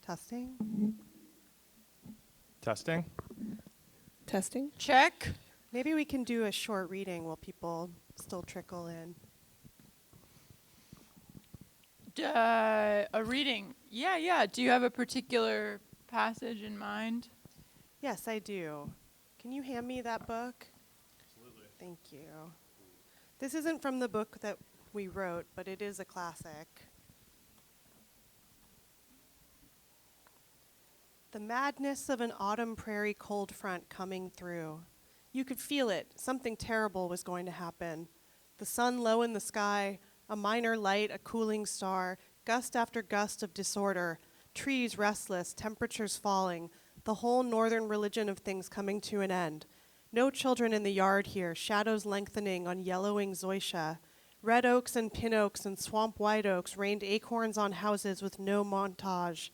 Testing. Testing. Testing. Check. Maybe we can do a short reading while people still trickle in. A reading. Yeah. Do you have a particular passage in mind? Yes, I do. Can you hand me that book? Absolutely. Thank you. This isn't from the book that we wrote, but it is a classic. The madness of an autumn prairie cold front coming through. You could feel it. Something terrible was going to happen. The sun low in the sky, a minor light, a cooling star, gust after gust of disorder, trees restless, temperatures falling, the whole northern religion of things coming to an end. No children in the yard here, shadows lengthening on yellowing zoysia. Red oaks and pin oaks and swamp white oaks rained acorns on houses with no montage.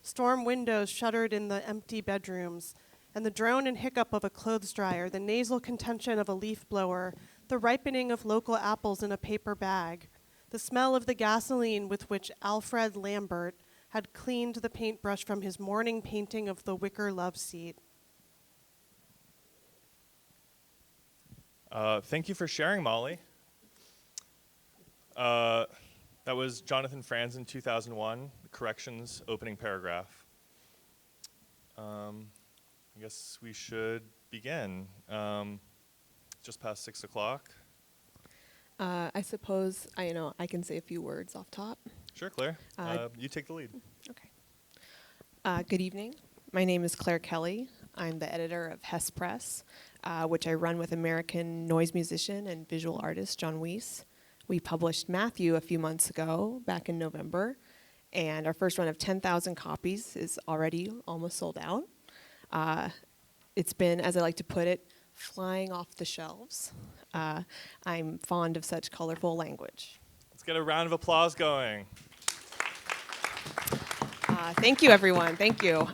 Storm windows shuttered in the empty bedrooms, and the drone and hiccup of a clothes dryer, the nasal contention of a leaf blower, the ripening of local apples in a paper bag, the smell of the gasoline with which Alfred Lambert had cleaned the paintbrush from his morning painting of the wicker love seat. Thank you for sharing, Molly. That was Jonathan Franzen, 2001, Corrections, opening paragraph. I guess we should begin. Just past 6 o'clock. I suppose I can say a few words off top. Sure, Claire. You take the lead. Okay. Good evening. My name is Clare Kelly. I'm the editor of Hesse Press, which I run with American noise musician and visual artist John Weiss. We published Matthew a few months ago, back in November, and our first run of 10,000 copies is already almost sold out. It's been, as I like to put it, flying off the shelves. I'm fond of such colorful language. Let's get a round of applause going. Thank you, everyone. Thank you.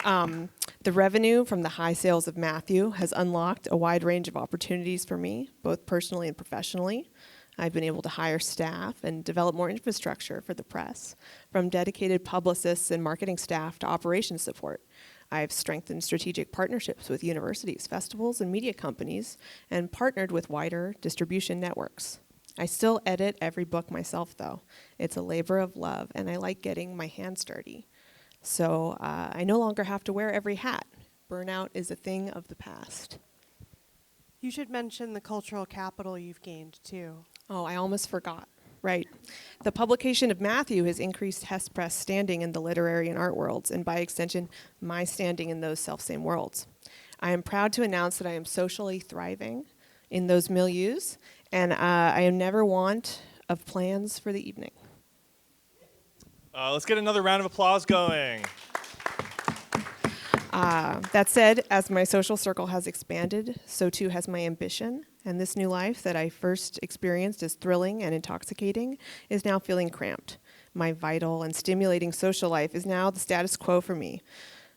The revenue from the high sales of Matthew has unlocked a wide range of opportunities for me, both personally and professionally. I've been able to hire staff and develop more infrastructure for the press, from dedicated publicists and marketing staff to operations support. I've strengthened strategic partnerships with universities, festivals, and media companies, and partnered with wider distribution networks. I still edit every book myself, though. It's a labor of love, and I like getting my hands dirty. So I no longer have to wear every hat. Burnout is a thing of the past. You should mention the cultural capital you've gained, too. Oh, I almost forgot. Right. The publication of Matthew has increased Hesse Press' standing in the literary and art worlds, and by extension, my standing in those selfsame worlds. I am proud to announce that I am socially thriving in those milieus, and I am never want of plans for the evening. Let's get another round of applause going. That said, as my social circle has expanded, so too has my ambition, and this new life that I first experienced as thrilling and intoxicating is now feeling cramped. My vital and stimulating social life is now the status quo for me.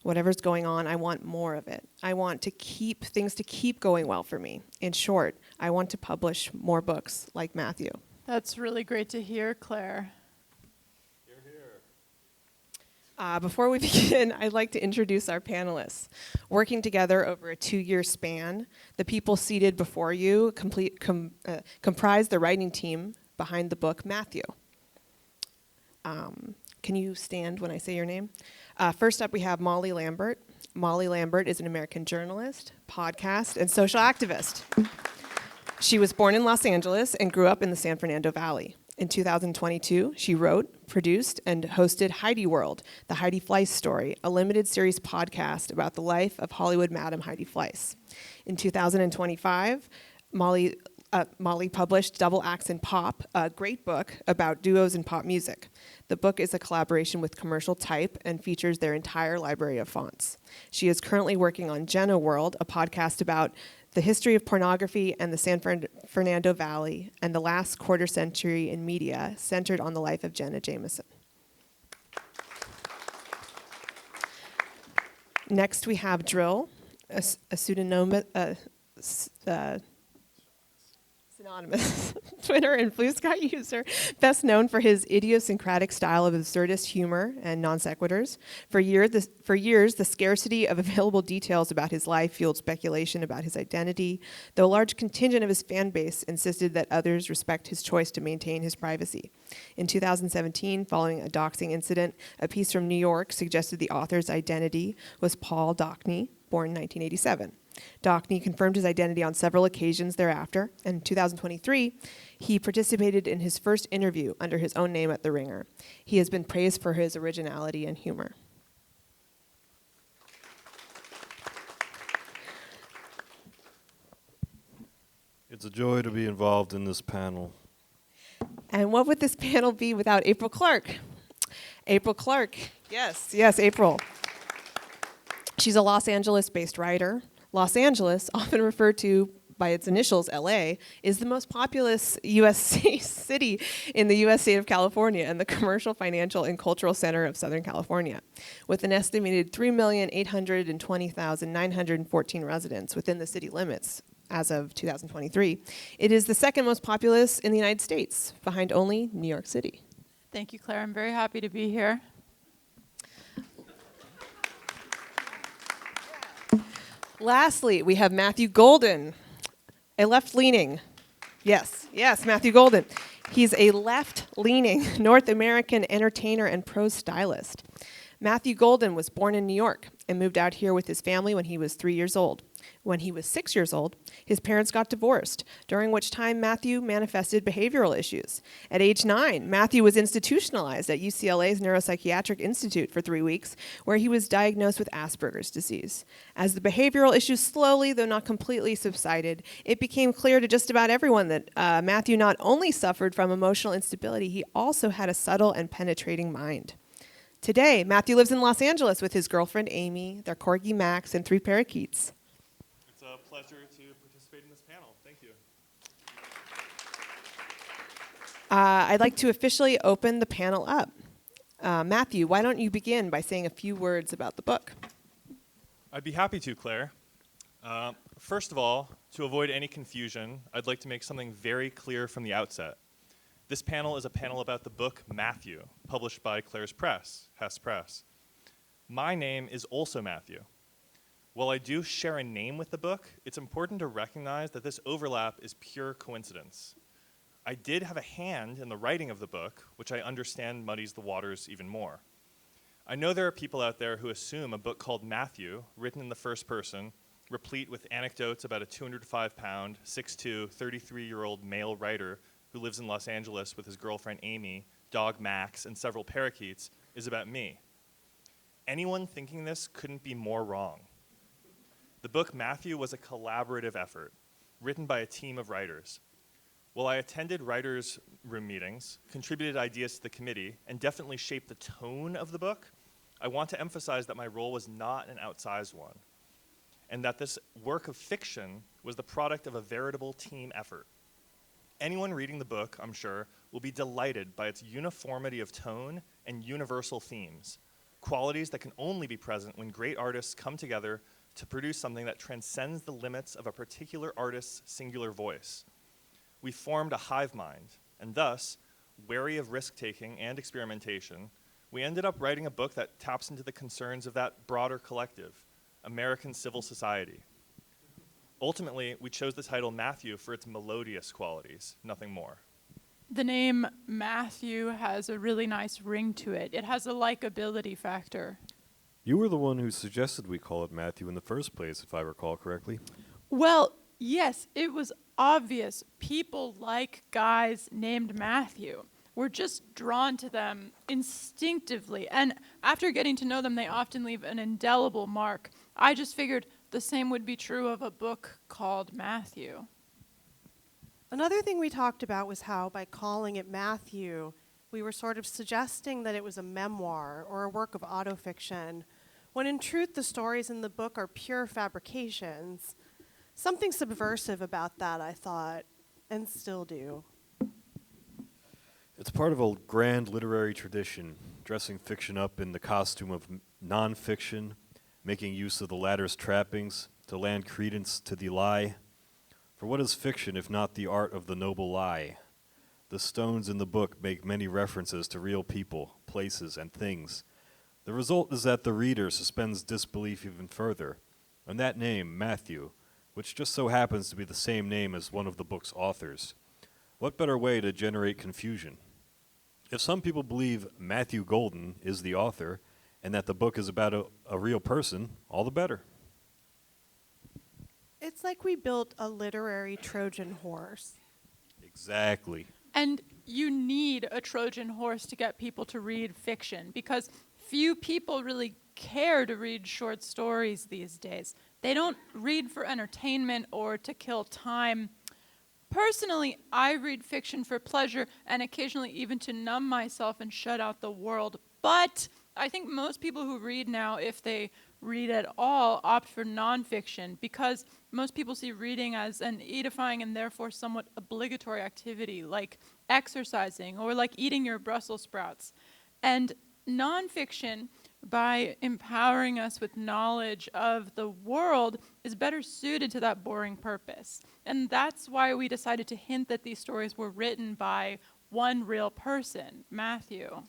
Whatever's going on, I want more of it. I want things to keep going well for me. In short, I want to publish more books like Matthew. That's really great to hear, Claire. Before we begin, I'd like to introduce our panelists. Working together over a 2-year span, the people seated before you comprise the writing team behind the book Matthew. Can you stand when I say your name? First up, we have Molly Lambert. Molly Lambert is an American journalist, podcast, and social activist. She was born in Los Angeles and grew up in the San Fernando Valley. In 2022, she wrote, produced, and hosted Heidi World, The Heidi Fleiss Story, a limited series podcast about the life of Hollywood Madam Heidi Fleiss. In 2025, Molly published Double Acts in Pop, a great book about duos in pop music. The book is a collaboration with Commercial Type and features their entire library of fonts. She is currently working on Jenna World, a podcast about the history of pornography and the San Fernando Valley, and the last quarter century in media, centered on the life of Jenna Jameson. Next, we have Drill, a pseudonymous anonymous Twitter and Blue Sky user, best known for his idiosyncratic style of absurdist humor and non sequiturs. For years, the scarcity of available details about his life fueled speculation about his identity, though a large contingent of his fan base insisted that others respect his choice to maintain his privacy. In 2017, following a doxing incident, a piece from New York suggested the author's identity was Paul Dockney, born in 1987. Dockney confirmed his identity on several occasions thereafter, and in 2023, he participated in his first interview under his own name at The Ringer. He has been praised for his originality and humor. It's a joy to be involved in this panel. And what would this panel be without April Clark? April Clark, yes, April. She's a Los Angeles-based writer. Los Angeles, often referred to by its initials, LA, is the most populous U.S. city in the U.S. state of California and the commercial, financial, and cultural center of Southern California. With an estimated 3,820,914 residents within the city limits as of 2023, it is the second most populous in the United States, behind only New York City. Thank you, Claire. I'm very happy to be here. Lastly, we have Matthew Goldin, a left-leaning, yes, Matthew Goldin. He's a left-leaning North American entertainer and prose stylist. Matthew Goldin was born in New York and moved out here with his family when he was 3 years old. When he was 6 years old, his parents got divorced, during which time Matthew manifested behavioral issues. At age 9, Matthew was institutionalized at UCLA's Neuropsychiatric Institute for 3 weeks, where he was diagnosed with Asperger's disease. As the behavioral issues slowly, though not completely, subsided, it became clear to just about everyone that Matthew not only suffered from emotional instability, he also had a subtle and penetrating mind. Today, Matthew lives in Los Angeles with his girlfriend Amy, their corgi Max, and 3 parakeets. It's a pleasure to participate in this panel. Thank you. I'd like to officially open the panel up. Matthew, why don't you begin by saying a few words about the book? I'd be happy to, Claire. First of all, to avoid any confusion, I'd like to make something very clear from the outset. This panel is a panel about the book Matthew, published by Clare's Press, Hesse Press. My name is also Matthew. While I do share a name with the book, it's important to recognize that this overlap is pure coincidence. I did have a hand in the writing of the book, which I understand muddies the waters even more. I know there are people out there who assume a book called Matthew, written in the first person, replete with anecdotes about a 205-pound, 6'2", 33-year-old male writer who lives in Los Angeles with his girlfriend Amy, dog Max, and several parakeets, is about me. Anyone thinking this couldn't be more wrong. The book Matthew was a collaborative effort, written by a team of writers. While I attended writers' room meetings, contributed ideas to the committee, and definitely shaped the tone of the book, I want to emphasize that my role was not an outsized one, and that this work of fiction was the product of a veritable team effort. Anyone reading the book, I'm sure, will be delighted by its uniformity of tone and universal themes, qualities that can only be present when great artists come together to produce something that transcends the limits of a particular artist's singular voice. We formed a hive mind, and thus, wary of risk-taking and experimentation, we ended up writing a book that taps into the concerns of that broader collective, American civil society. Ultimately, we chose the title Matthew for its melodious qualities, nothing more. The name Matthew has a really nice ring to it. It has a likability factor. You were the one who suggested we call it Matthew in the first place, if I recall correctly. Well, yes, it was obvious. People like guys named Matthew. We're just drawn to them instinctively. And after getting to know them, they often leave an indelible mark. I just figured the same would be true of a book called Matthew. Another thing we talked about was how by calling it Matthew, we were sort of suggesting that it was a memoir or a work of autofiction, when in truth the stories in the book are pure fabrications. Something subversive about that, I thought, and still do. It's part of a grand literary tradition, dressing fiction up in the costume of nonfiction, making use of the latter's trappings to lend credence to the lie. For what is fiction if not the art of the noble lie? The stones in the book make many references to real people, places, and things. The result is that the reader suspends disbelief even further, and that name, Matthew, which just so happens to be the same name as one of the book's authors. What better way to generate confusion? If some people believe Matthew Goldin is the author and that the book is about a real person, all the better. It's like we built a literary Trojan horse. Exactly. And you need a Trojan horse to get people to read fiction because few people really care to read short stories these days. They don't read for entertainment or to kill time. Personally, I read fiction for pleasure and occasionally even to numb myself and shut out the world. But I think most people who read now, if they read at all, opt for nonfiction because most people see reading as an edifying and therefore somewhat obligatory activity, like exercising or like eating your Brussels sprouts. And nonfiction, by empowering us with knowledge of the world, is better suited to that boring purpose. And that's why we decided to hint that these stories were written by one real person, Matthew.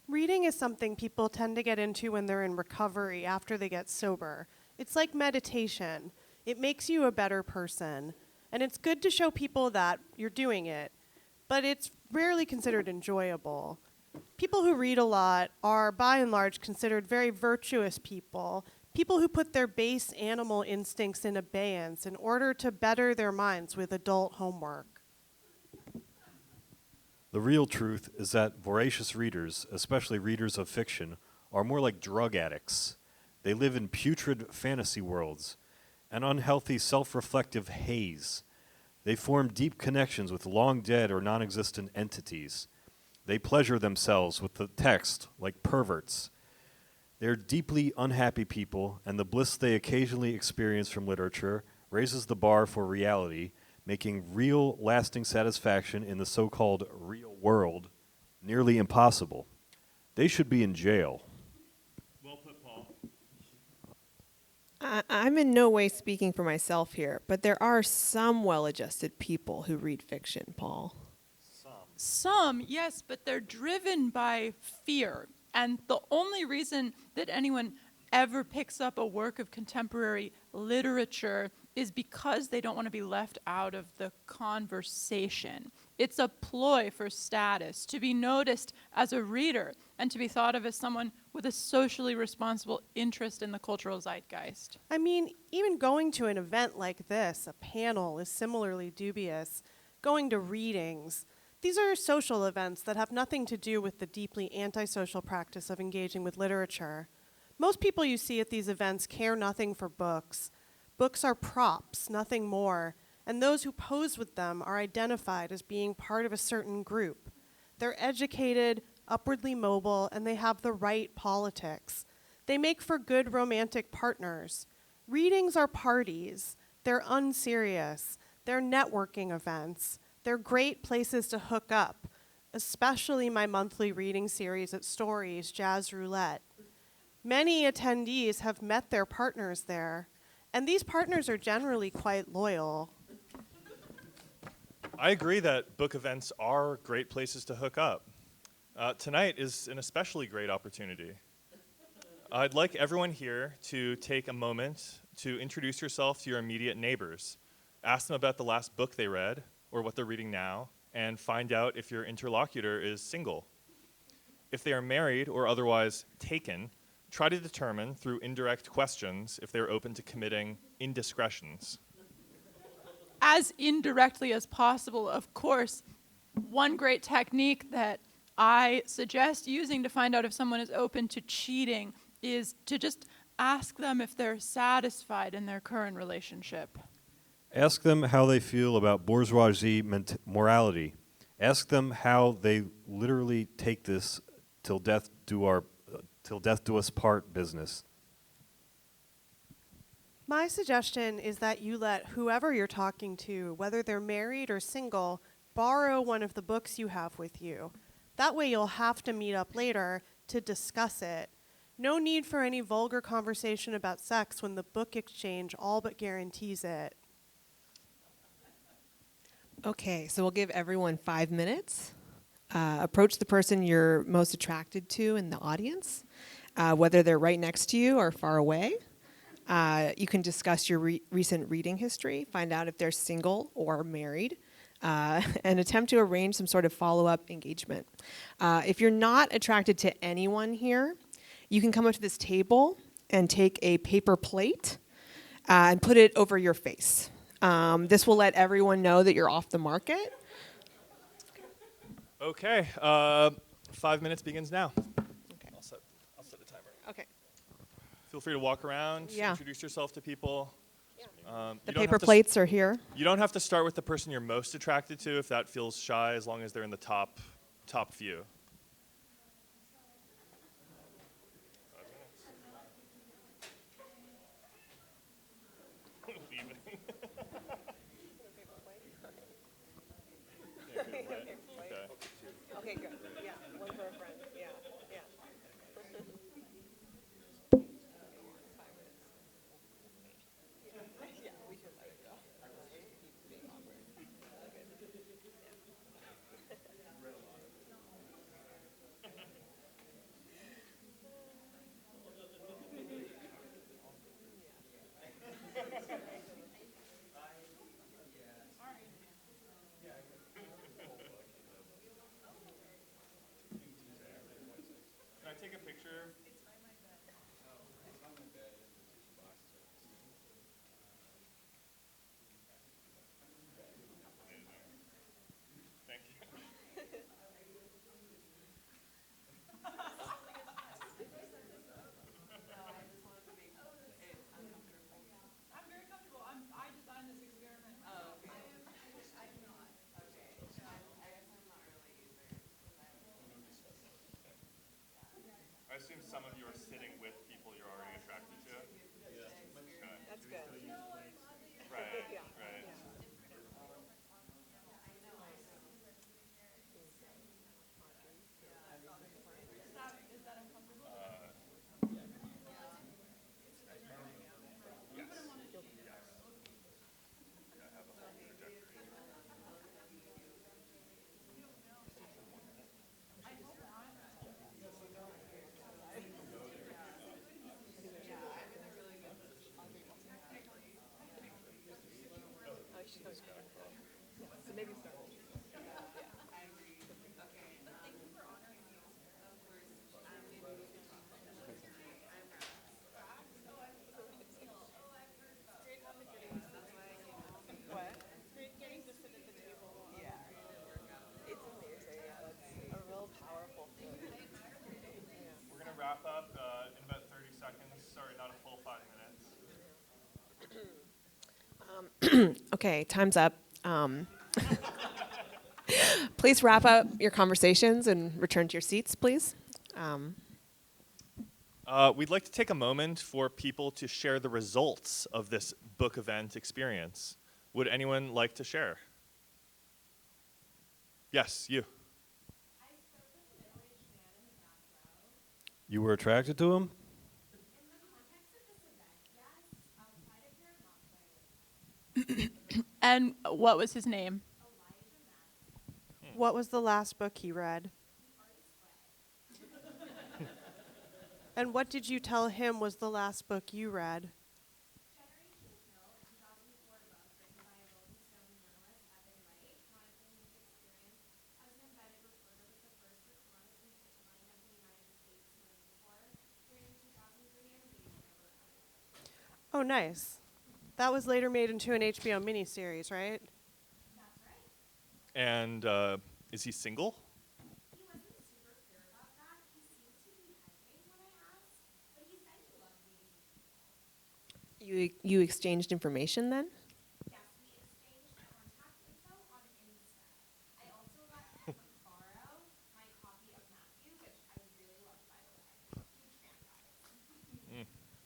Reading is something people tend to get into when they're in recovery after they get sober. It's like meditation. It makes you a better person. And it's good to show people that you're doing it, but it's rarely considered enjoyable. People who read a lot are, by and large, considered very virtuous people, people who put their base animal instincts in abeyance in order to better their minds with adult homework. The real truth is that voracious readers, especially readers of fiction, are more like drug addicts. They live in putrid fantasy worlds, an unhealthy self-reflective haze. They form deep connections with long-dead or non-existent entities. They pleasure themselves with the text like perverts. They're deeply unhappy people, and the bliss they occasionally experience from literature raises the bar for reality, making real, lasting satisfaction in the so-called real world nearly impossible. They should be in jail. Well put, Paul. I'm in no way speaking for myself here, but there are some well-adjusted people who read fiction, Paul. Some, yes, but they're driven by fear. And the only reason that anyone ever picks up a work of contemporary literature is because they don't want to be left out of the conversation. It's a ploy for status, to be noticed as a reader and to be thought of as someone with a socially responsible interest in the cultural zeitgeist. I mean, even going to an event like this, a panel, is similarly dubious. Going to readings. These are social events that have nothing to do with the deeply antisocial practice of engaging with literature. Most people you see at these events care nothing for books. Books are props, nothing more, and those who pose with them are identified as being part of a certain group. They're educated, upwardly mobile, and they have the right politics. They make for good romantic partners. Readings are parties. They're unserious. They're networking events. They're great places to hook up, especially my monthly reading series at Stories, Jazz Roulette. Many attendees have met their partners there, and these partners are generally quite loyal. I agree that book events are great places to hook up. Tonight is an especially great opportunity. I'd like everyone here to take a moment to introduce yourself to your immediate neighbors. Ask them about the last book they read, or what they're reading now, and find out if your interlocutor is single. If they are married or otherwise taken, try to determine through indirect questions if they're open to committing indiscretions. As indirectly as possible, of course. One great technique that I suggest using to find out if someone is open to cheating is to just ask them if they're satisfied in their current relationship. Ask them how they feel about bourgeoisie morality. Ask them how they literally take this till death do us part business. My suggestion is that you let whoever you're talking to, whether they're married or single, borrow one of the books you have with you. That way you'll have to meet up later to discuss it. No need for any vulgar conversation about sex when the book exchange all but guarantees it. Okay, so we'll give everyone 5 minutes. Approach the person you're most attracted to in the audience, whether they're right next to you or far away. You can discuss your recent reading history, find out if they're single or married, and attempt to arrange some sort of follow-up engagement. If you're not attracted to anyone here, you can come up to this table and take a paper plate and put it over your face. This will let everyone know that you're off the market. Okay, 5 minutes begins now. Okay. I'll set the timer. Okay. Feel free to walk around, Yeah. introduce yourself to people. The You don't paper have to plates are here. You don't have to start with the person you're most attracted to if that feels shy, as long as they're in the top few. Okay, good. Yeah, one for a friend. Yeah, yeah. Can I take a picture? Thank you. I'm very comfortable. I designed this experiment. Oh, okay. I assume some of you are sitting with people you're already attracted to. That's good. Right, right. So maybe start. We're going to wrap up in about 30 seconds. Sorry, not a full 5 minutes. Okay, time's up. Please wrap up your conversations and return to your seats, please. We'd like to take a moment for people to share the results of this book event experience. Would anyone like to share? Yes, you. You were attracted to him? And what was his name? What was the last book he read? And what did you tell him was the last book you read? Oh, nice. That was later made into an HBO miniseries, right? And is he single? You exchanged information then?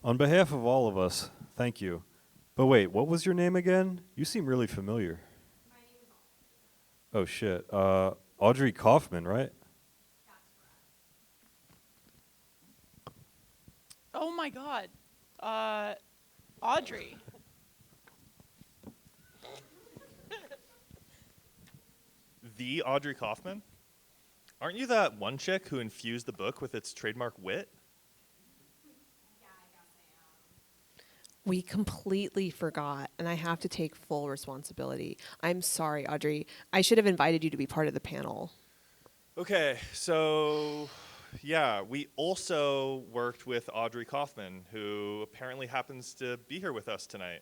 On behalf of all of us, thank you. But wait, what was your name again? You seem really familiar. Oh, shit. Audrey Kaufman, right? Oh my God. Audrey. The Audrey Kaufman? Aren't you that one chick who infused the book with its trademark wit? We completely forgot, and I have to take full responsibility. I'm sorry, Audrey. I should have invited you to be part of the panel. Okay, so yeah, we also worked with Audrey Kaufman, who apparently happens to be here with us tonight.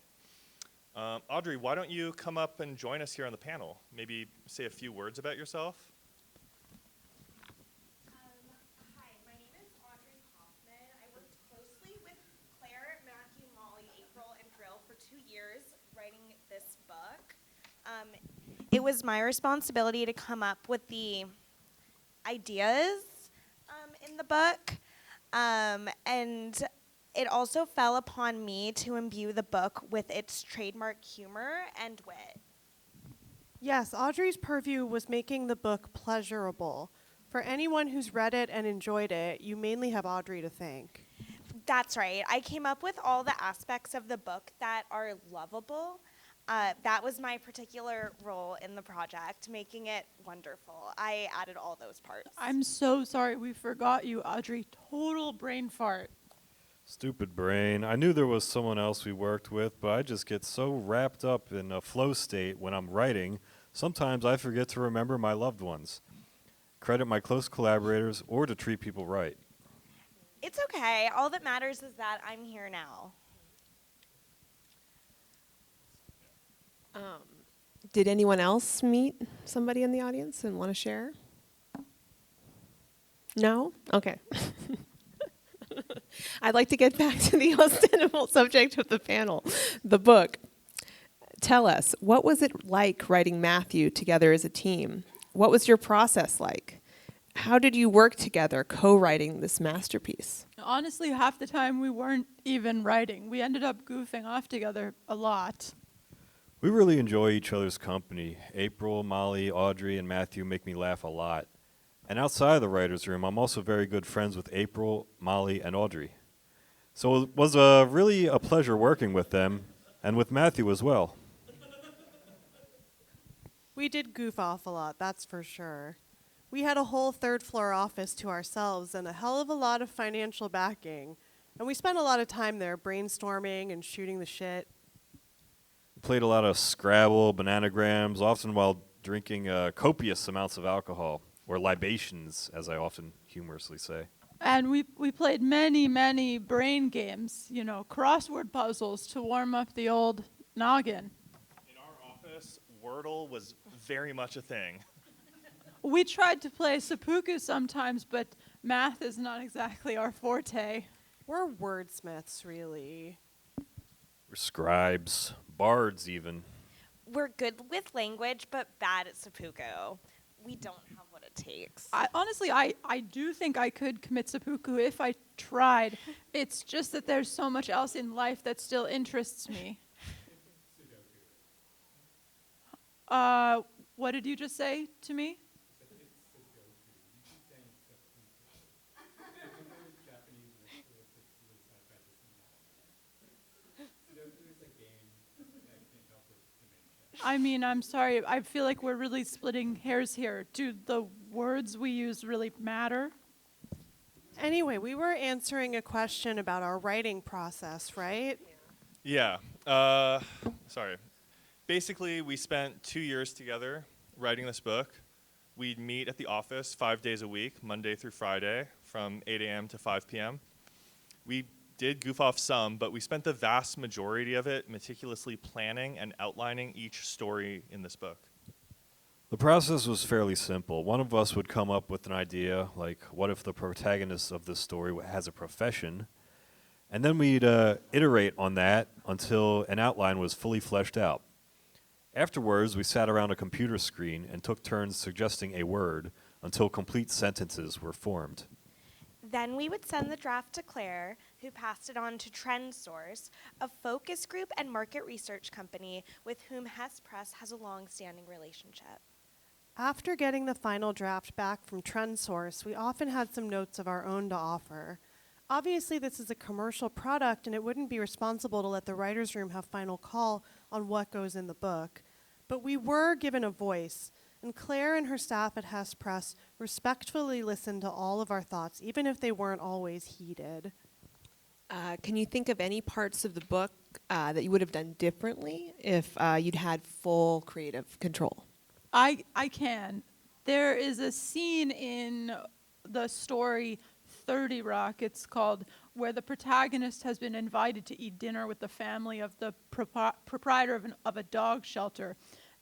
Audrey, why don't you come up and join us here on the panel? Maybe say a few words about yourself? Hi, my name is Audrey Kaufman. I worked closely with Claire, Matthew, Molly, April, and Drill for 2 years writing this book. It was my responsibility to come up with the ideas in the book, and it also fell upon me to imbue the book with its trademark humor and wit. Yes, Audrey's purview was making the book pleasurable. For anyone who's read it and enjoyed it, you mainly have Audrey to thank. That's right. I came up with all the aspects of the book that are lovable. That was my particular role in the project, making it wonderful. I added all those parts. I'm so sorry we forgot you, Audrey. Total brain fart. Stupid brain. I knew there was someone else we worked with, but I just get so wrapped up in a flow state when I'm writing, sometimes I forget to remember my loved ones, credit my close collaborators, or to treat people right. It's okay. All that matters is that I'm here now. Did anyone else meet somebody in the audience and want to share? No? Okay. I'd like to get back to the ostensible subject of the panel, the book. Tell us, what was it like writing Matthew together as a team? What was your process like? How did you work together co-writing this masterpiece? Honestly, half the time we weren't even writing. We ended up goofing off together a lot. We really enjoy each other's company. April, Molly, Audrey, and Matthew make me laugh a lot. And outside of the writer's room, I'm also very good friends with April, Molly, and Audrey. So it was really a pleasure working with them, and with Matthew as well. We did goof off a lot, that's for sure. We had a whole third-floor office to ourselves and a hell of a lot of financial backing. And we spent a lot of time there brainstorming and shooting the shit. We played a lot of Scrabble, bananagrams, often while drinking copious amounts of alcohol, or libations, as I often humorously say. And we played many brain games, you know, crossword puzzles to warm up the old noggin. In our office, Wordle was very much a thing. We tried to play seppuku sometimes, but math is not exactly our forte. We're wordsmiths, really. We're scribes, bards even. We're good with language, but bad at seppuku. We don't have what it takes. Honestly, I do think I could commit seppuku if I tried. It's just that there's so much else in life that still interests me. What did you just say to me? I mean, I'm sorry. I feel like we're really splitting hairs here. Do the words we use really matter? Anyway, we were answering a question about our writing process, right? Yeah. Sorry. Basically, we spent 2 years together writing this book. We'd meet at the office 5 days a week, Monday through Friday, from 8 a.m. to 5 p.m. We did goof off some, but we spent the vast majority of it meticulously planning and outlining each story in this book. The process was fairly simple. One of us would come up with an idea, like what if the protagonist of this story has a profession? And then we'd iterate on that until an outline was fully fleshed out. Afterwards, we sat around a computer screen and took turns suggesting a word until complete sentences were formed. Then we would send the draft to Claire, who passed it on to TrendSource, a focus group and market research company with whom Hesse Press has a long-standing relationship. After getting the final draft back from TrendSource, we often had some notes of our own to offer. Obviously, this is a commercial product, and it wouldn't be responsible to let the writer's room have final call on what goes in the book. But we were given a voice, And Claire and her staff at Hesse Press respectfully listened to all of our thoughts, even if they weren't always heeded. Can you think of any parts of the book that you would have done differently if you'd had full creative control? I can. There is a scene in the story 30 Rock, it's called, where the protagonist has been invited to eat dinner with the family of the proprietor of a dog shelter.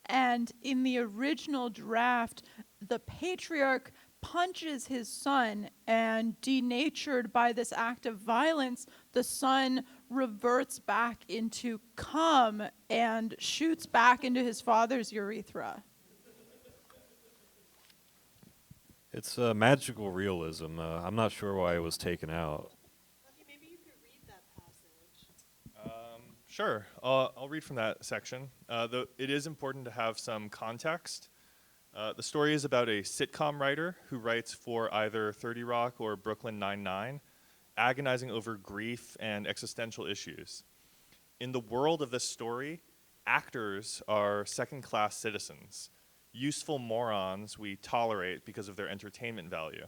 And in the original draft, the patriarch punches his son, and denatured by this act of violence, the son reverts back into cum and shoots back into his father's urethra. It's magical realism. I'm not sure why it was taken out. Maybe you could read that passage. Sure, I'll read from that section. Though it is important to have some context. The story is about a sitcom writer who writes for either 30 Rock or Brooklyn Nine-Nine, agonizing over grief and existential issues. In the world of this story, actors are second-class citizens, useful morons we tolerate because of their entertainment value,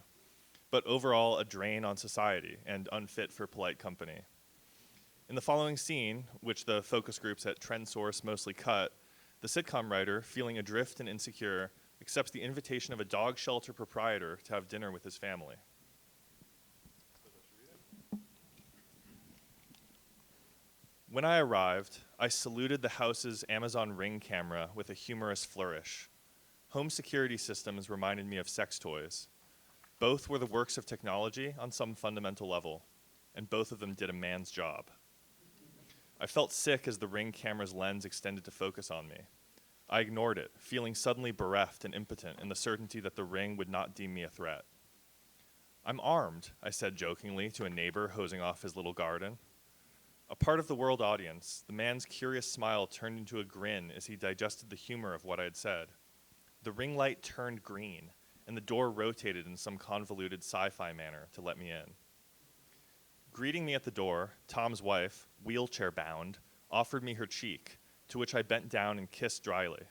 but overall a drain on society and unfit for polite company. In the following scene, which the focus groups at TrendSource mostly cut, the sitcom writer, feeling adrift and insecure, accepts the invitation of a dog shelter proprietor to have dinner with his family. When I arrived, I saluted the house's Amazon Ring camera with a humorous flourish. Home security systems reminded me of sex toys. Both were the works of technology on some fundamental level, and both of them did a man's job. I felt sick as the Ring camera's lens extended to focus on me. I ignored it, feeling suddenly bereft and impotent in the certainty that the Ring would not deem me a threat. "I'm armed," I said jokingly to a neighbor hosing off his little garden. A part of the world audience, the man's curious smile turned into a grin as he digested the humor of what I had said. The ring light turned green, and the door rotated in some convoluted sci-fi manner to let me in. Greeting me at the door, Tom's wife, wheelchair-bound, offered me her cheek, to which I bent down and kissed dryly.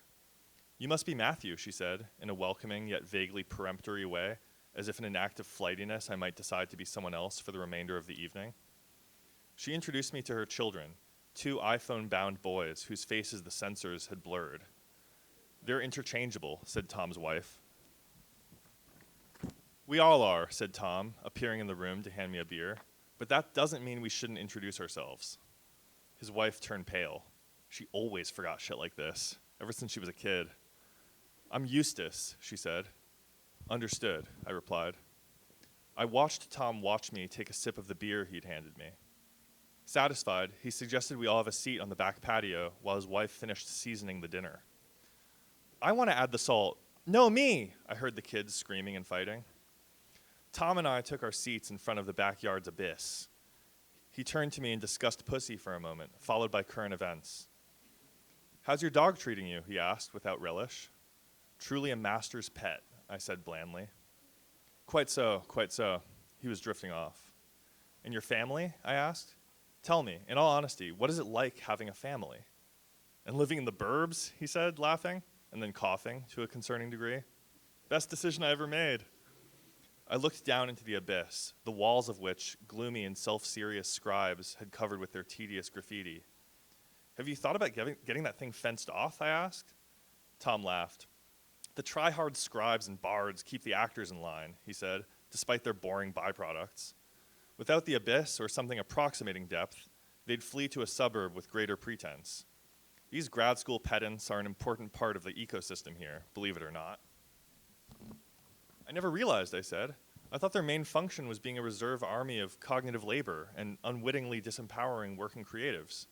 "You must be Matthew," she said, in a welcoming yet vaguely peremptory way, as if in an act of flightiness I might decide to be someone else for the remainder of the evening. She introduced me to her children, 2 iPhone-bound boys whose faces the censors had blurred. "They're interchangeable," said Tom's wife. "We all are," said Tom, appearing in the room to hand me a beer. "But that doesn't mean we shouldn't introduce ourselves." His wife turned pale. She always forgot shit like this, ever since she was a kid. "I'm Eustace," she said. "Understood," I replied. I watched Tom watch me take a sip of the beer he'd handed me. Satisfied, he suggested we all have a seat on the back patio while his wife finished seasoning the dinner. "I want to add the salt." "No, me!" I heard the kids screaming and fighting. Tom and I took our seats in front of the backyard's abyss. He turned to me and discussed pussy for a moment, followed by current events. "How's your dog treating you?" he asked without relish. "Truly a master's pet," I said blandly. Quite so. He was drifting off. "And your family?" I asked. "Tell me, in all honesty, what is it like having a family?" "And living in the burbs," he said, laughing, and then coughing to a concerning degree. "Best decision I ever made." I looked down into the abyss, the walls of which gloomy and self-serious scribes had covered with their tedious graffiti. "Have you thought about getting that thing fenced off?" I asked. Tom laughed. "The try-hard scribes and bards keep the actors in line," he said, despite their boring byproducts. "Without the abyss or something approximating depth, they'd flee to a suburb with greater pretense. These grad school pedants are an important part of the ecosystem here, believe it or not." "I never realized," I said. "I thought their main function was being a reserve army of cognitive labor and unwittingly disempowering working creatives."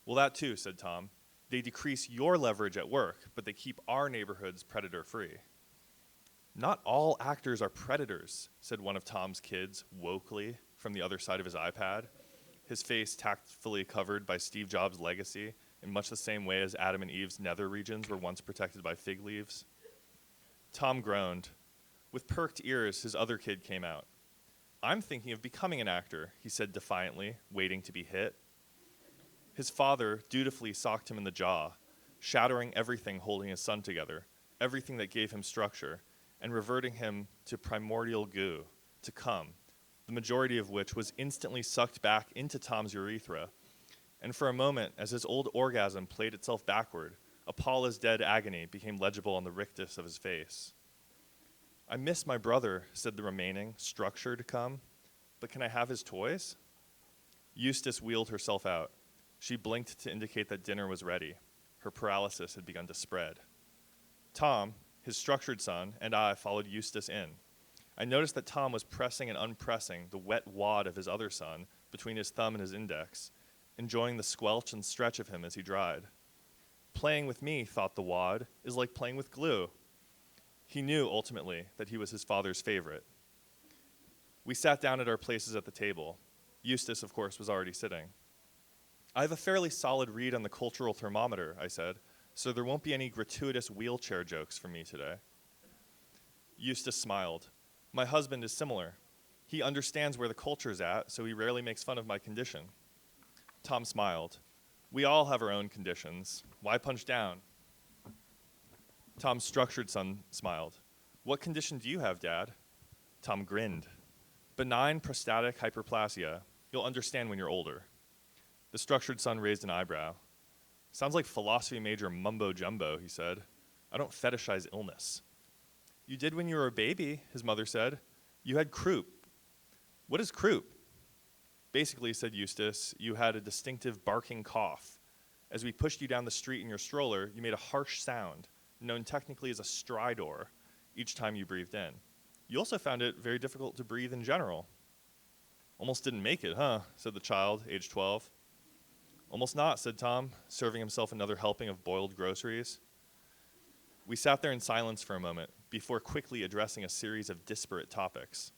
"Well, that too," said Tom. "They decrease your leverage at work, but they keep our neighborhoods predator-free." "Not all actors are predators," said one of Tom's kids, wokely, from the other side of his iPad, his face tactfully covered by Steve Jobs' legacy in much the same way as Adam and Eve's nether regions were once protected by fig leaves. Tom groaned. With perked ears, his other kid came out. "I'm thinking of becoming an actor," he said defiantly, waiting to be hit. His father dutifully socked him in the jaw, shattering everything holding his son together, everything that gave him structure, and reverting him to primordial goo, to cum, the majority of which was instantly sucked back into Tom's urethra. And for a moment, as his old orgasm played itself backward, a Paula's dead agony became legible on the rictus of his face. "I miss my brother," said the remaining, structured cum, "but can I have his toys?" Eustace wheeled herself out. She blinked to indicate that dinner was ready. Her paralysis had begun to spread. Tom, his structured son, and I followed Eustace in. I noticed that Tom was pressing and unpressing the wet wad of his other son between his thumb and his index, enjoying the squelch and stretch of him as he dried. Playing with me, thought the wad, is like playing with glue. He knew, ultimately, that he was his father's favorite. We sat down at our places at the table. Eustace, of course, was already sitting. "I have a fairly solid read on the cultural thermometer," I said, "so there won't be any gratuitous wheelchair jokes from me today." Eustace smiled. "My husband is similar. He understands where the culture's at, so he rarely makes fun of my condition." Tom smiled. "We all have our own conditions. Why punch down?" Tom's structured son smiled. "What condition do you have, Dad?" Tom grinned. "Benign prostatic hyperplasia. You'll understand when you're older." The structured son raised an eyebrow. "Sounds like philosophy major mumbo jumbo," he said. "I don't fetishize illness." "You did when you were a baby," his mother said. "You had croup." "What is croup?" "Basically," said Eustace, "you had a distinctive barking cough. As we pushed you down the street in your stroller, you made a harsh sound, known technically as a stridor, each time you breathed in. You also found it very difficult to breathe in general." "Almost didn't make it, huh?" said the child, age 12. "Almost not," said Tom, serving himself another helping of boiled groceries. We sat there in silence for a moment, before quickly addressing a series of disparate topics.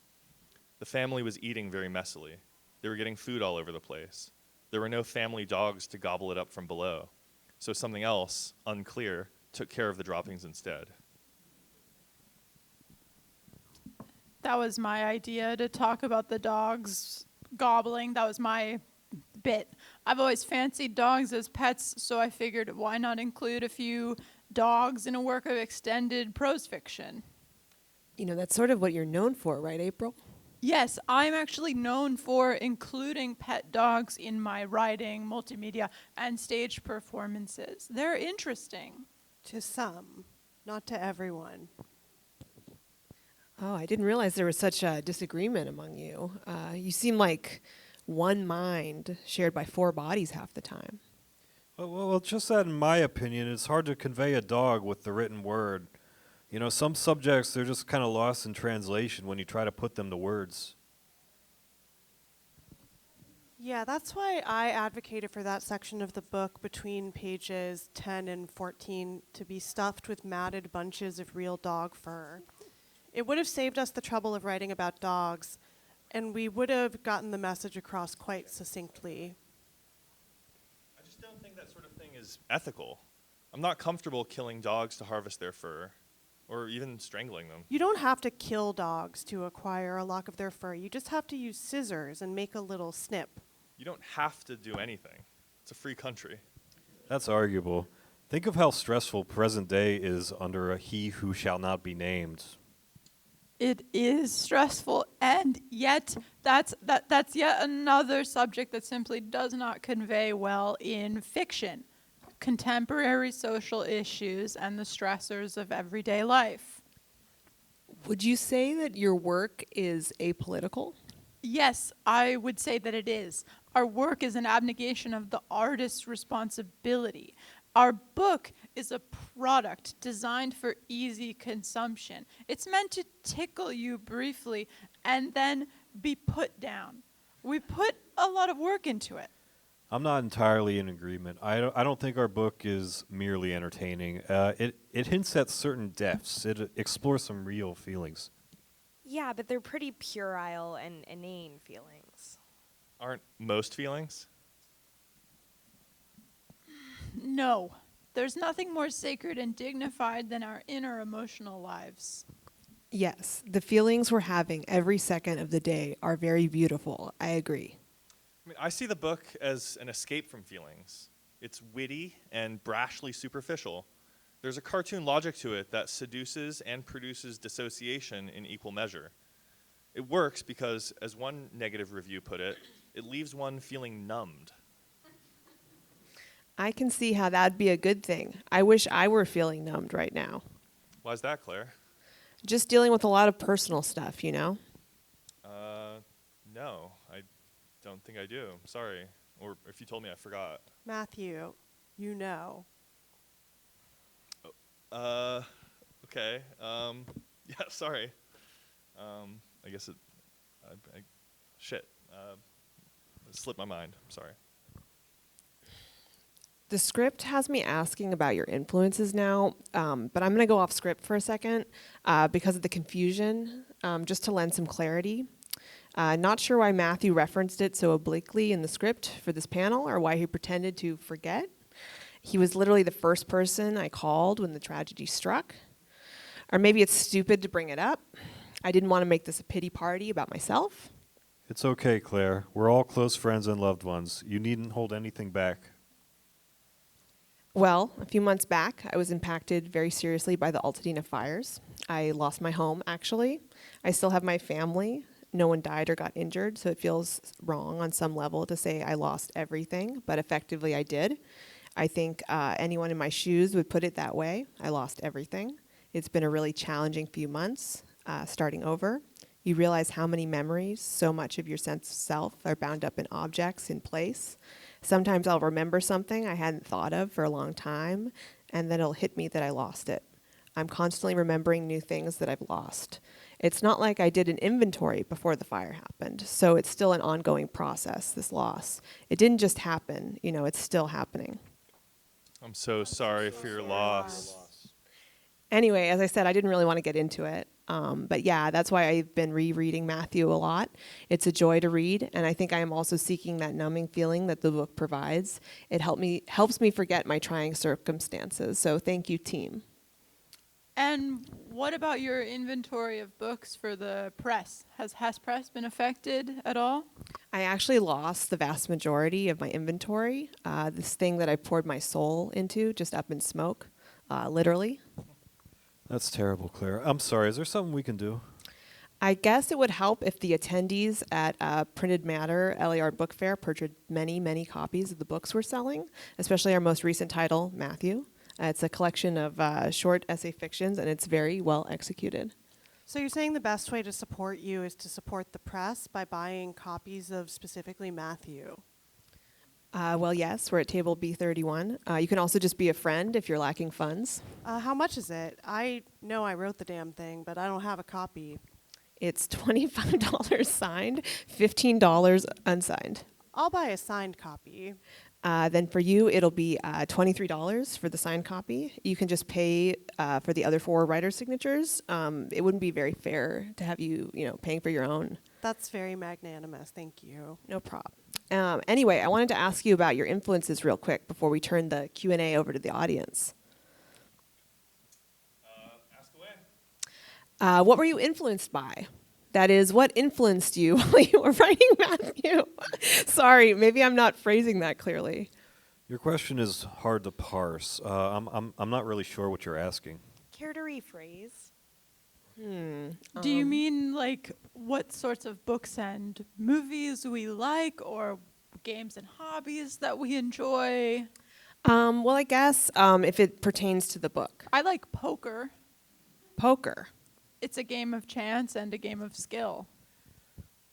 The family was eating very messily. They were getting food all over the place. There were no family dogs to gobble it up from below, so something else, unclear, took care of the droppings instead. That was my idea, to talk about the dogs gobbling. That was my bit. I've always fancied dogs as pets, so I figured why not include a few dogs in a work of extended prose fiction. You know, that's sort of what you're known for, right, April? Yes, I'm actually known for including pet dogs in my writing, multimedia, and stage performances. They're interesting. To some, not to everyone. Oh, I didn't realize there was such a disagreement among you. You seem like one mind shared by four bodies half the time. Well, just that in my opinion, it's hard to convey a dog with the written word. You know, some subjects, they're just kind of lost in translation when you try to put them to words. Yeah, that's why I advocated for that section of the book between pages 10 and 14 to be stuffed with matted bunches of real dog fur. It would have saved us the trouble of writing about dogs, and we would have gotten the message across quite succinctly. I just don't think that sort of thing is ethical. I'm not comfortable killing dogs to harvest their fur, or even strangling them. You don't have to kill dogs to acquire a lock of their fur. You just have to use scissors and make a little snip. You don't have to do anything. It's a free country. That's arguable. Think of how stressful present day is under a he who shall not be named. It is stressful, and yet that's yet another subject that simply does not convey well in fiction. Contemporary social issues and the stressors of everyday life. Would you say that your work is apolitical? Yes, I would say that it is. Our work is an abnegation of the artist's responsibility. Our book is a product designed for easy consumption. It's meant to tickle you briefly and then be put down. We put a lot of work into it. I'm not entirely in agreement. I don't think our book is merely entertaining. It hints at certain depths. It explores some real feelings. Yeah, but they're pretty puerile and inane feelings. Aren't most feelings? No, there's nothing more sacred and dignified than our inner emotional lives. Yes, the feelings we're having every second of the day are very beautiful. I agree. I mean, I see the book as an escape from feelings. It's witty and brashly superficial. There's a cartoon logic to it that seduces and produces dissociation in equal measure. It works because, as one negative review put it, it leaves one feeling numbed. I can see how that'd be a good thing. I wish I were feeling numbed right now. Why's that, Claire? Just dealing with a lot of personal stuff, you know? No, I don't think I do. I'm sorry. Or if you told me, I forgot. Matthew, you know. Okay. Yeah, sorry. I guess it, shit. It slipped my mind. I'm sorry. The script has me asking about your influences now, but I'm going to go off script for a second because of the confusion, just to lend some clarity. Not sure why Matthew referenced it so obliquely in the script for this panel or why he pretended to forget. He was literally the first person I called when the tragedy struck. Or maybe it's stupid to bring it up. I didn't want to make this a pity party about myself. It's okay, Claire. We're all close friends and loved ones. You needn't hold anything back. Well, a few months back, I was impacted very seriously by the Altadena fires. I lost my home, actually. I still have my family. No one died or got injured, so it feels wrong on some level to say I lost everything, but effectively I did. I think anyone in my shoes would put it that way. I lost everything. It's been a really challenging few months, starting over. You realize how many memories, so much of your sense of self are bound up in objects in place. Sometimes I'll remember something I hadn't thought of for a long time, and then it'll hit me that I lost it. I'm constantly remembering new things that I've lost. It's not like I did an inventory before the fire happened, so it's still an ongoing process, this loss. It didn't just happen, you know, it's still happening. I'm so sorry for your loss. Anyway, as I said, I didn't really want to get into it. But yeah, that's why I've been rereading Matthew a lot. It's a joy to read, and I think I am also seeking that numbing feeling that the book provides. It helps me forget my trying circumstances. So thank you, team. And what about your inventory of books for the press? Has Hesse Press been affected at all? I actually lost the vast majority of my inventory. This thing that I poured my soul into just up in smoke, literally. That's terrible, Claire. I'm sorry. Is there something we can do? I guess it would help if the attendees at Printed Matter LAR Book Fair purchased many, many copies of the books we're selling, especially our most recent title, Matthew. It's a collection of short essay fictions, and it's very well executed. So you're saying the best way to support you is to support the press by buying copies of specifically Matthew? Well, yes, we're at table B31. You can also just be a friend if you're lacking funds. How much is it? I know I wrote the damn thing, but I don't have a copy. It's $25 signed, $15 unsigned. I'll buy a signed copy. Then for you, it'll be $23 for the signed copy. You can just pay for the other 4 writer signatures. It wouldn't be very fair to have you, paying for your own. That's very magnanimous. Thank you. No problem. Anyway, I wanted to ask you about your influences real quick before we turn the Q&A over to the audience. Ask away. What were you influenced by? That is, what influenced you while you were writing Matthew? Sorry, maybe I'm not phrasing that clearly. Your question is hard to parse. I'm not really sure what you're asking. Care to rephrase? Do you mean like what sorts of books and movies we like, or games and hobbies that we enjoy? Well, I guess if it pertains to the book. I like poker. Poker. It's a game of chance and a game of skill.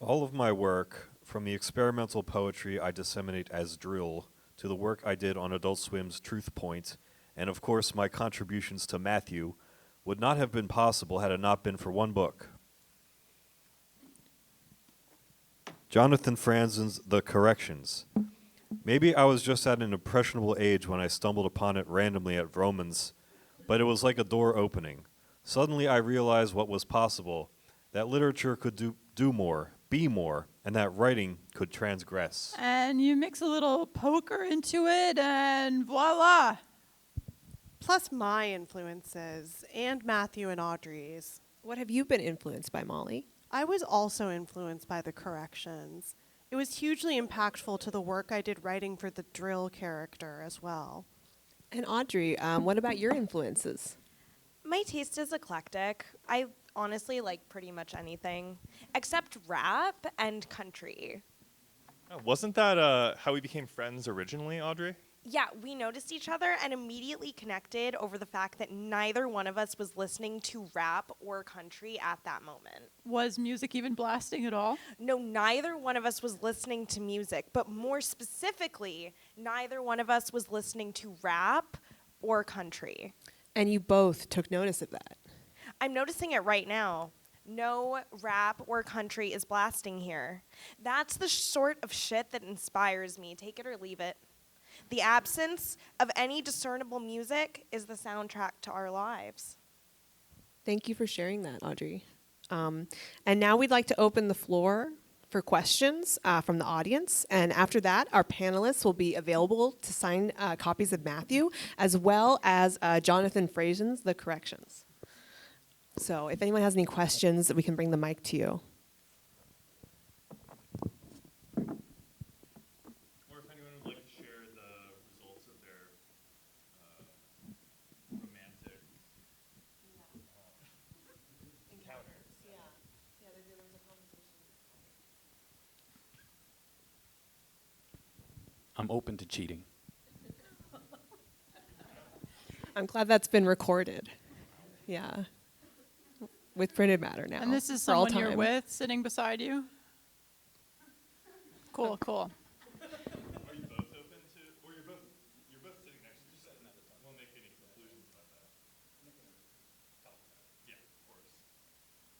All of my work, from the experimental poetry I disseminate as drill to the work I did on Adult Swim's Truth Point, and of course my contributions to Matthew, would not have been possible had it not been for one book. Jonathan Franzen's The Corrections. Maybe I was just at an impressionable age when I stumbled upon it randomly at Romans, but it was like a door opening. Suddenly I realized what was possible, that literature could do more, be more, and that writing could transgress. And you mix a little poker into it, and voila. Plus my influences and Matthew and Audrey's. What have you been influenced by, Molly? I was also influenced by the corrections. It was hugely impactful to the work I did writing for the drill character as well. And Audrey, what about your influences? My taste is eclectic. I honestly like pretty much anything except rap and country. Wasn't that how we became friends originally, Audrey? Yeah, we noticed each other and immediately connected over the fact that neither one of us was listening to rap or country at that moment. Was music even blasting at all? No, neither one of us was listening to music, but more specifically, neither one of us was listening to rap or country. And you both took notice of that. I'm noticing it right now. No rap or country is blasting here. That's the sort of shit that inspires me, take it or leave it. The absence of any discernible music is the soundtrack to our lives. Thank you for sharing that, Audrey. And now we'd like to open the floor for questions from the audience. And after that, our panelists will be available to sign copies of Matthew, as well as Jonathan Frazen's The Corrections. So if anyone has any questions, we can bring the mic to you. Or if anyone would like to share the results of their romantic encounter. I'm open to cheating. I'm glad that's been recorded. Yeah. With printed matter now. And this is for all someone you're time. with sitting beside you? Cool, cool. Are you both open to, or you're both sitting next to each other? Won't make any conclusions about that. Yeah, of course.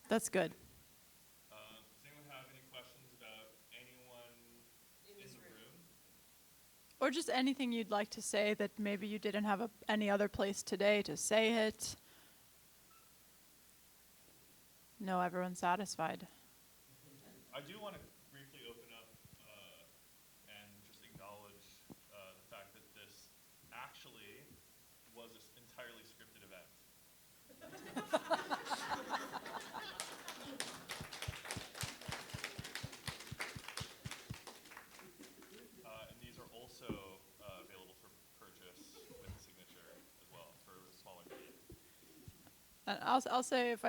That's good. Does anyone have any questions about anyone in the room? Or just anything you'd like to say that maybe you didn't have any other place today to say it. No, everyone's satisfied. I do want to briefly open up and just acknowledge the fact that this actually was an entirely scripted event. And these are also available for purchase with a signature as well for a smaller fee. And I'll say, if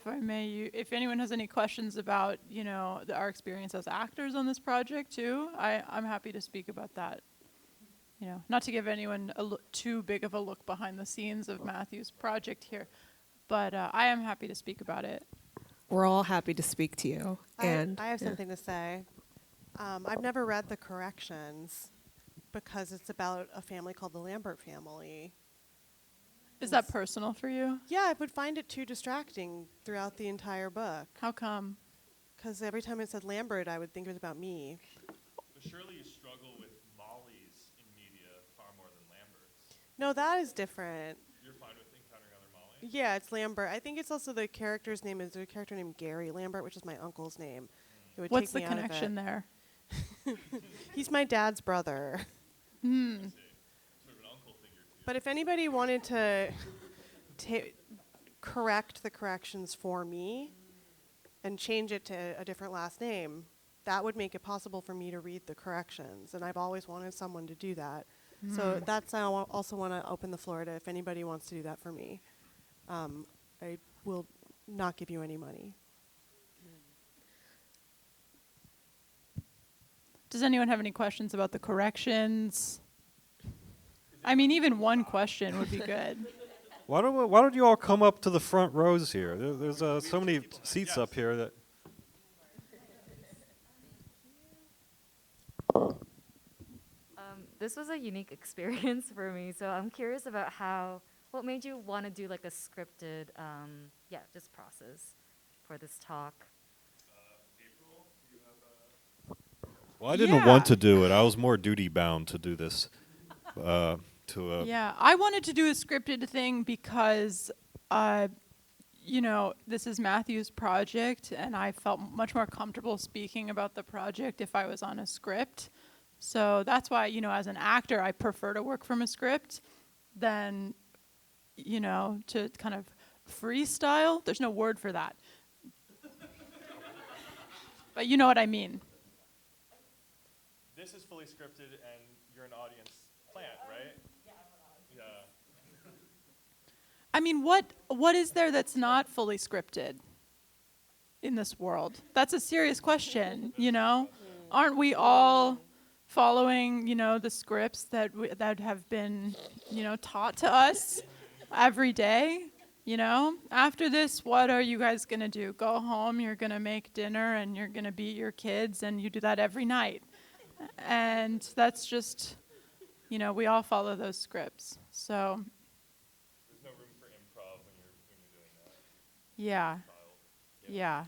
I may, if anyone has any questions about, our experience as actors on this project too, I'm happy to speak about that. Not to give anyone too big of a look behind the scenes of Matthew's project here, but I am happy to speak about it. We're all happy to speak to you. And I have yeah. something to say. I've never read The Corrections because it's about a family called the Lambert family. Is that personal for you? Yeah, I would find it too distracting throughout the entire book. How come? Because every time it said Lambert, I would think it was about me. But surely you struggle with Mollies in media far more than Lamberts. No, that is different. You're fine with encountering other Mollies? Yeah, it's Lambert. I think it's also the character's name is a character named Gary Lambert, which is my uncle's name. It would What's the take me out of it. connection there? He's my dad's brother. I see. Sort of an uncle figure to you. But if anybody wanted to correct the corrections for me and change it to a different last name, that would make it possible for me to read the corrections. And I've always wanted someone to do that. So that's, I also want to open the floor to if anybody wants to do that for me. I will not give you any money. Does anyone have any questions about the corrections? I mean, even one question would be good. Why don't you all come up to the front rows here? There's so many seats up here that. This was a unique experience for me, so I'm curious about what made you want to do like a scripted, just process for this talk. April, do you have Well, I didn't want to do it. I was more duty bound to do this. Yeah, I wanted to do a scripted thing because, this is Matthew's project, and I felt much more comfortable speaking about the project if I was on a script. So that's why, as an actor, I prefer to work from a script than, to kind of freestyle. There's no word for that. But you know what I mean. This is fully scripted, and you're an audience plant, right? I mean, what is there that's not fully scripted in this world? That's a serious question, you know? Aren't we all following, the scripts that have been, taught to us every day? After this, what are you guys gonna do? Go home, you're gonna make dinner, and you're gonna beat your kids, and you do that every night. And that's just, we all follow those scripts. So, There's no room for improv when you're doing that. yeah, Style. yeah.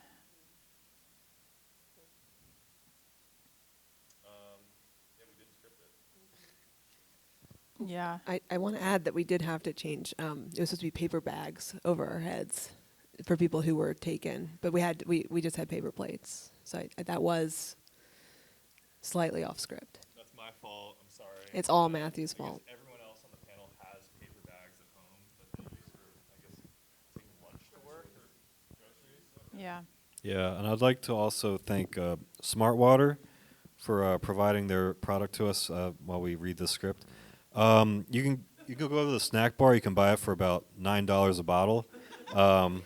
Yeah, we did script it. Yeah. I want to add that we did have to change. It was supposed to be paper bags over our heads for people who were taken, but we just had paper plates. So that was slightly off script. That's my fault. I'm sorry. It's all Matthew's Because fault. everyone else on the panel has paper bags at home that they use for, I guess, taking lunch to work or groceries. So. Yeah. Yeah, and I'd like to also thank Smart Water for providing their product to us while we read the script. You can go to the snack bar. You can buy it for about $9 a bottle. Some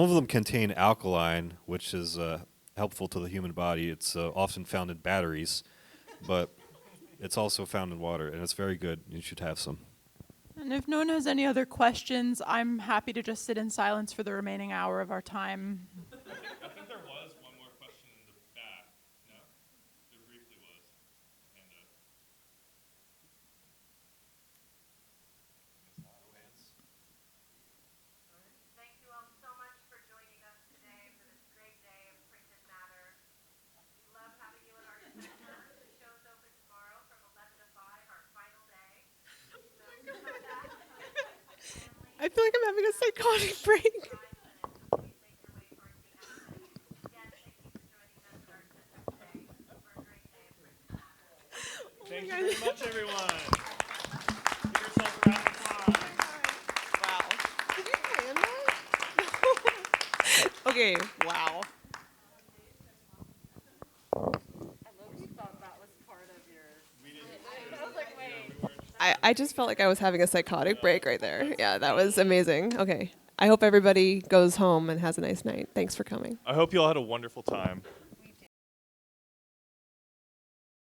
of them contain alkaline, which is helpful to the human body. It's often found in batteries, but it's also found in water, and it's very good. You should have some. And if no one has any other questions, I'm happy to just sit in silence for the remaining hour of our time. I think there was one more question in the back. No? There briefly was. And, Thank you all so much for joining us today for this great day of printed matter. We love having you in our center. The show's open tomorrow from 11 to 5, our final day. So come back. I feel like I'm having a psychotic break. 5 minutes. Please make your way towards the exit. Again, thank you for joining us at our center today for a great day of printed matter. Thank you very much, everyone. Give yourself a round of applause. Wow. Did you plan that? Okay, wow. I just felt like I was having a psychotic break right there. Yeah, that was amazing. Okay. I hope everybody goes home and has a nice night. Thanks for coming. I hope you all had a wonderful time.